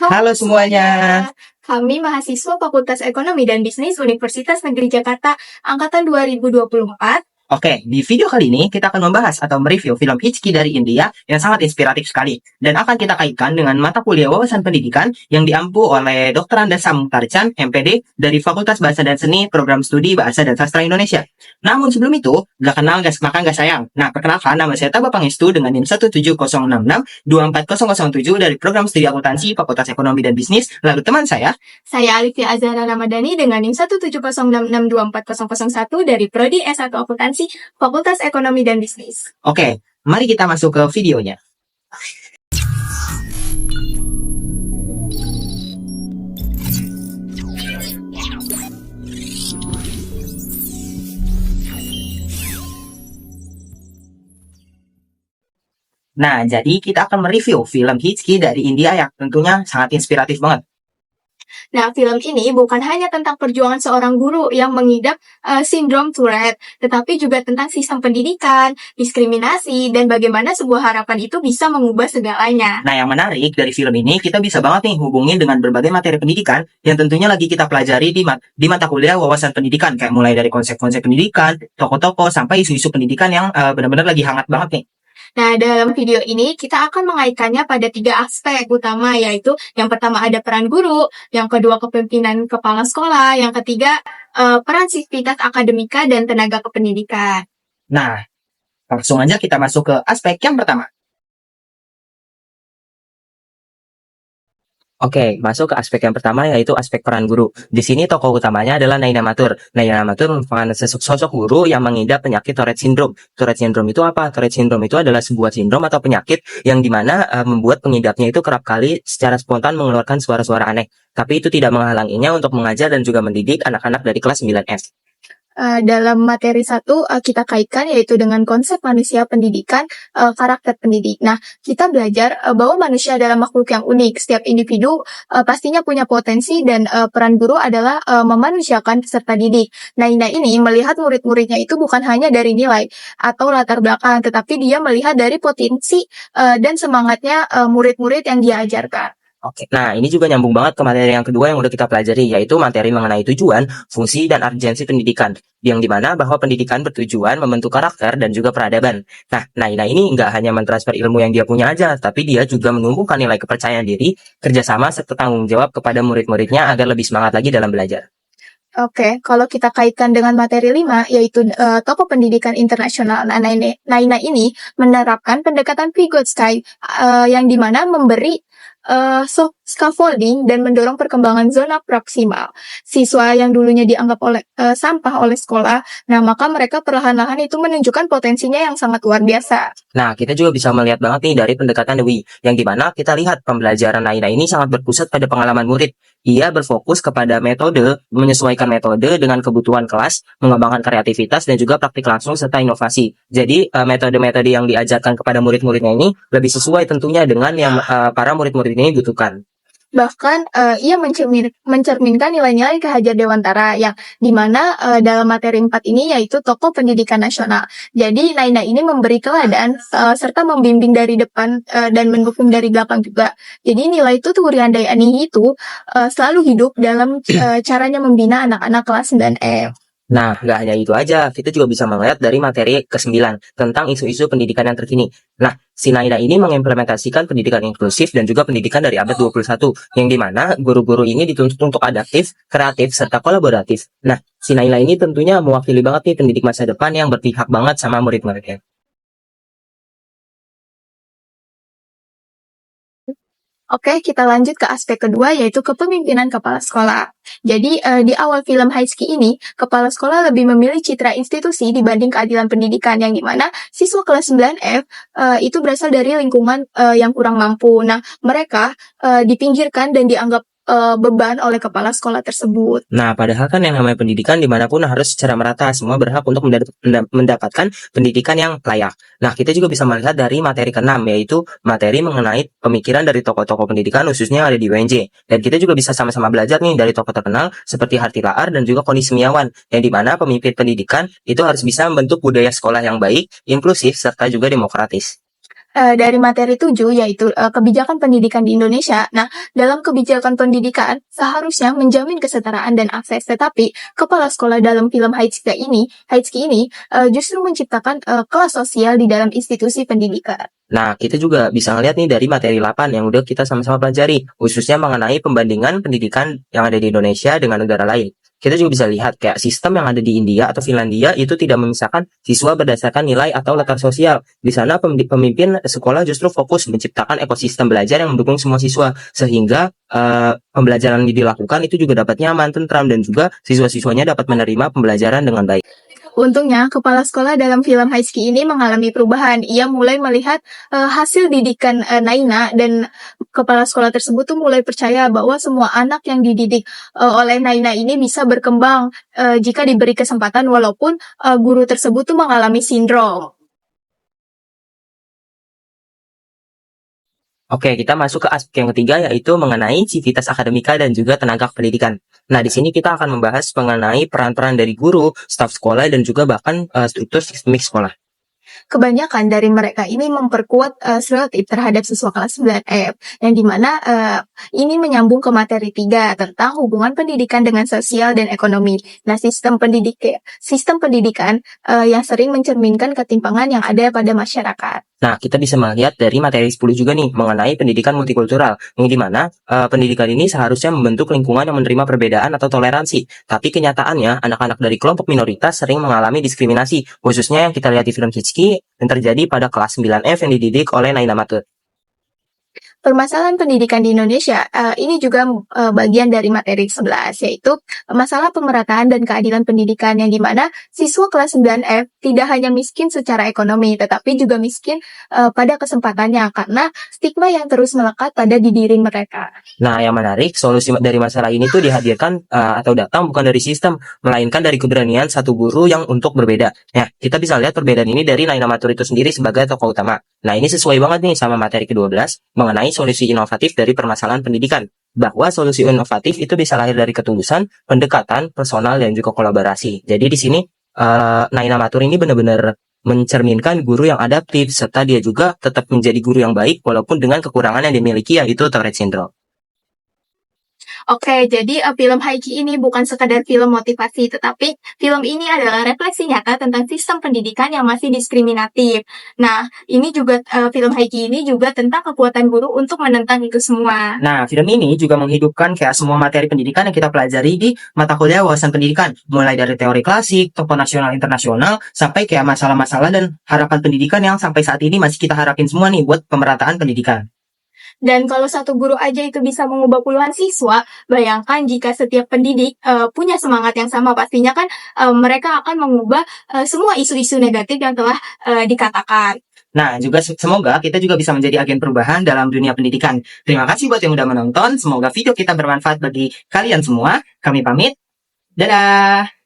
Halo semuanya. Kami mahasiswa Fakultas Ekonomi dan Bisnis Universitas Negeri Jakarta Angkatan 2024. Oke, di video kali ini kita akan membahas atau mereview film Hitchki dari India yang sangat inspiratif sekali dan akan kita kaitkan dengan mata kuliah wawasan pendidikan yang diampu oleh Dr. Andasa Mukhtarchan, MPD, dari Fakultas Bahasa dan Seni, Program Studi Bahasa dan Sastra Indonesia. Namun sebelum itu, gak kenal gak maka gak sayang. Nah, perkenalkan, nama saya Taba Pangestu dengan NIM 17066-24007 dari Program Studi Akuntansi Fakultas Ekonomi dan Bisnis. Lalu teman saya Alifia Azhara Ramadhani dengan NIM 17066-24001 dari Prodi S1 Akuntansi Fakultas Ekonomi dan Bisnis. Oke, mari kita masuk ke videonya. Nah, jadi kita akan mereview film Hitchki dari India yang tentunya sangat inspiratif banget. Nah, film ini bukan hanya tentang perjuangan seorang guru yang mengidap sindrom Tourette, tetapi juga tentang sistem pendidikan, diskriminasi, dan bagaimana sebuah harapan itu bisa mengubah segalanya. Nah, yang menarik dari film ini, kita bisa banget nih hubungin dengan berbagai materi pendidikan yang tentunya lagi kita pelajari di mata kuliah wawasan pendidikan, kayak mulai dari konsep-konsep pendidikan, tokoh-tokoh, sampai isu-isu pendidikan yang benar-benar lagi hangat banget nih. Nah, dalam video ini kita akan mengaitkannya pada 3 aspek utama, yaitu yang pertama ada peran guru, yang kedua kepemimpinan kepala sekolah, yang ketiga peran sivitas akademika dan tenaga kependidikan. Nah, langsung aja kita masuk ke aspek yang pertama. Oke, masuk ke aspek yang pertama yaitu aspek peran guru. Di sini tokoh utamanya adalah Naina Mathur. Naina Mathur merupakan sosok guru yang mengidap penyakit Tourette Syndrome. Tourette Syndrome itu apa? Tourette Syndrome itu adalah sebuah sindrom atau penyakit yang dimana membuat pengidapnya itu kerap kali secara spontan mengeluarkan suara-suara aneh. Tapi itu tidak menghalanginya untuk mengajar dan juga mendidik anak-anak dari kelas 9S. Dalam materi 1 kita kaitkan yaitu dengan konsep manusia pendidikan, karakter pendidik. Nah, kita belajar bahwa manusia adalah makhluk yang unik. Setiap individu pastinya punya potensi dan peran guru adalah memanusiakan peserta didik. Nah, ini melihat murid-muridnya itu bukan hanya dari nilai atau latar belakang, tetapi dia melihat dari potensi dan semangatnya murid-murid yang dia ajarkan. Oke, nah ini juga nyambung banget ke materi yang kedua yang udah kita pelajari, yaitu materi mengenai tujuan, fungsi, dan urgensi pendidikan. Yang dimana bahwa pendidikan bertujuan membentuk karakter dan juga peradaban. Nah ini nggak hanya mentransfer ilmu yang dia punya aja, tapi dia juga menumbuhkan nilai kepercayaan diri, kerjasama, serta tanggung jawab kepada murid-muridnya agar lebih semangat lagi dalam belajar. Oke, kalau kita kaitkan dengan materi 5, yaitu tokoh pendidikan internasional. Naina ini menerapkan pendekatan Vygotsky yang dimana memberi scaffolding dan mendorong perkembangan zona proksimal. Siswa yang dulunya dianggap sampah oleh sekolah, nah maka mereka perlahan-lahan itu menunjukkan potensinya yang sangat luar biasa. Nah, kita juga bisa melihat banget nih dari pendekatan Dewi, yang dimana kita lihat pembelajaran Naina ini sangat berpusat pada pengalaman murid. Ia berfokus kepada metode, menyesuaikan metode dengan kebutuhan kelas, mengembangkan kreativitas, dan juga praktik langsung serta inovasi. Jadi, metode-metode yang diajarkan kepada murid-muridnya ini lebih sesuai tentunya dengan yang para murid-murid ini butuhkan. Bahkan ia mencerminkan nilai-nilai Ki Hajar Dewantara yang dimana dalam materi 4 ini yaitu tokoh pendidikan nasional. Jadi Naina ini memberi teladan serta membimbing dari depan dan mendukung dari belakang juga. Jadi nilai Tuturiandayani itu selalu hidup dalam caranya membina anak-anak kelas 9E. Nah, nggak hanya itu aja, kita juga bisa melihat dari materi ke-9 tentang isu-isu pendidikan yang terkini. Nah, si Naina ini mengimplementasikan pendidikan inklusif dan juga pendidikan dari abad 21, yang dimana guru-guru ini dituntut untuk adaptif, kreatif, serta kolaboratif. Nah, si Naina ini tentunya mewakili banget nih pendidik masa depan yang berpihak banget sama murid-muridnya. Oke, kita lanjut ke aspek kedua yaitu kepemimpinan kepala sekolah. Jadi di awal film Hitchki ini, kepala sekolah lebih memilih citra institusi dibanding keadilan pendidikan yang dimana siswa kelas 9F itu berasal dari lingkungan yang kurang mampu. Nah, mereka dipinggirkan dan dianggap beban oleh kepala sekolah tersebut. Nah, padahal kan yang namanya pendidikan dimanapun harus secara merata, semua berhak untuk mendapatkan pendidikan yang layak. Nah, kita juga bisa melihat dari materi ke-6, yaitu materi mengenai pemikiran dari tokoh-tokoh pendidikan khususnya yang ada di UNJ. Dan kita juga bisa sama-sama belajar nih dari tokoh terkenal seperti Harti Laar dan juga Koni Semiawan, yang dimana pemimpin pendidikan itu harus bisa membentuk budaya sekolah yang baik, inklusif, serta juga demokratis. dari materi 7 yaitu kebijakan pendidikan di Indonesia. Nah, dalam kebijakan pendidikan seharusnya menjamin kesetaraan dan akses, tetapi kepala sekolah dalam film Haitsuki ini justru menciptakan kelas sosial di dalam institusi pendidikan. Nah, kita juga bisa ngeliat nih dari materi 8 yang udah kita sama-sama pelajari, khususnya mengenai pembandingan pendidikan yang ada di Indonesia dengan negara lain. Kita juga bisa lihat kayak sistem yang ada di India atau Finlandia itu tidak memisahkan siswa berdasarkan nilai atau latar sosial. Di sana pemimpin sekolah justru fokus menciptakan ekosistem belajar yang mendukung semua siswa, sehingga pembelajaran yang dilakukan itu juga dapat nyaman, tentram, dan juga siswa-siswanya dapat menerima pembelajaran dengan baik. Untungnya, kepala sekolah dalam film Haitsuki ini mengalami perubahan. Ia mulai melihat hasil didikan Naina, dan kepala sekolah tersebut tuh mulai percaya bahwa semua anak yang dididik oleh Naina ini bisa berkembang jika diberi kesempatan, walaupun guru tersebut tuh mengalami sindrom. Oke, kita masuk ke aspek yang ketiga, yaitu mengenai civitas akademika dan juga tenaga pendidikan. Nah, di sini kita akan membahas mengenai peran-peran dari guru, staf sekolah, dan juga bahkan struktur sistemik sekolah. Kebanyakan dari mereka ini memperkuat stereotip terhadap siswa kelas 9F, yang dimana ini menyambung ke materi 3 tentang hubungan pendidikan dengan sosial dan ekonomi. Nah, sistem pendidikan yang sering mencerminkan ketimpangan yang ada pada masyarakat. Nah, kita bisa melihat dari materi 10 juga nih mengenai pendidikan multikultural, yang dimana pendidikan ini seharusnya membentuk lingkungan yang menerima perbedaan atau toleransi. Tapi kenyataannya, anak-anak dari kelompok minoritas sering mengalami diskriminasi, khususnya yang kita lihat di film Hitchcock yang terjadi pada kelas 9F yang dididik oleh Naina Matur. Permasalahan pendidikan di Indonesia ini juga bagian dari materi 11, yaitu masalah pemerataan dan keadilan pendidikan, yang dimana siswa kelas 9F tidak hanya miskin secara ekonomi, tetapi juga miskin pada kesempatannya karena stigma yang terus melekat pada diri mereka. Nah, yang menarik, solusi dari masalah ini tuh dihadirkan atau datang bukan dari sistem, melainkan dari keberanian satu guru yang untuk berbeda. Nah, kita bisa lihat perbedaan ini dari Naina Matur itu sendiri sebagai tokoh utama. Nah, ini sesuai banget nih sama materi ke-12 mengenai solusi inovatif dari permasalahan pendidikan. Bahwa solusi inovatif itu bisa lahir dari ketulusan, pendekatan, personal, dan juga kolaborasi. Jadi di sini Naina Matur ini benar-benar mencerminkan guru yang adaptif, serta dia juga tetap menjadi guru yang baik walaupun dengan kekurangan yang dimiliki, yaitu Tourette Syndrome. Oke, jadi film Haiki ini bukan sekadar film motivasi, tetapi film ini adalah refleksi nyata tentang sistem pendidikan yang masih diskriminatif. Nah, ini juga film Haiki ini juga tentang kekuatan guru untuk menentang itu semua. Nah, film ini juga menghidupkan kayak semua materi pendidikan yang kita pelajari di mata kuliah wawasan pendidikan, mulai dari teori klasik, tokoh nasional internasional, sampai kayak masalah-masalah dan harapan pendidikan yang sampai saat ini masih kita harapin semua nih buat pemerataan pendidikan. Dan kalau satu guru aja itu bisa mengubah puluhan siswa, bayangkan jika setiap pendidik punya semangat yang sama, pastinya kan mereka akan mengubah semua isu-isu negatif yang telah dikatakan. Nah, juga semoga kita juga bisa menjadi agen perubahan dalam dunia pendidikan. Terima kasih buat yang udah menonton. Semoga video kita bermanfaat bagi kalian semua. Kami pamit. Dadah!